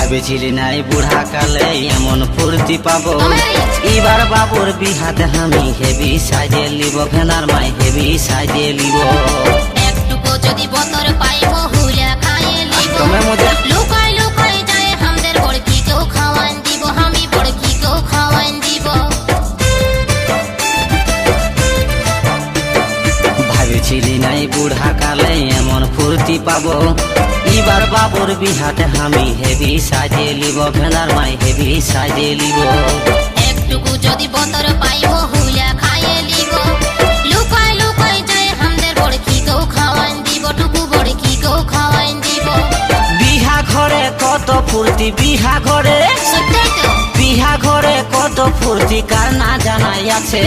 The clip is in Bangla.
ভেবেছিলি নাই বুড়া কালে এমন ফুর্তি পাবো, এবার বাবুর বিহাতে আমি হেভি সাজে লিব, ভেনার মাই হেভি সাজে লিব। একটুকু যদি বতর পাইব হুলা খাইয়ে লিব, লুকাই লুকাই যায় আমাদের বড়কিকেও খাওয়ান দিব, আমি বড়কিকেও খাওয়ান দিব। ভেবেছিলি নাই বুড়া কালে এমন ফুর্তি পাবো, এবার বাবুর বিহাতে আমি হেভি সাজে লিব, ভেনার মাই হেভি সাজে লিব। একটুকু যদি বতর পাইব হুলা খাইয়ে লিব, লুকাই লুকাই যায় আমাদের বড়কিকেও খাওয়ান দিব, টুকু বড়কিকেও খাওয়ান দিব। বিহা ঘরে কত ফুর্তি, বিহা ঘরে, সত্যি তো বিহা ঘরে কত ফুর্তি কার না জানাই আছে।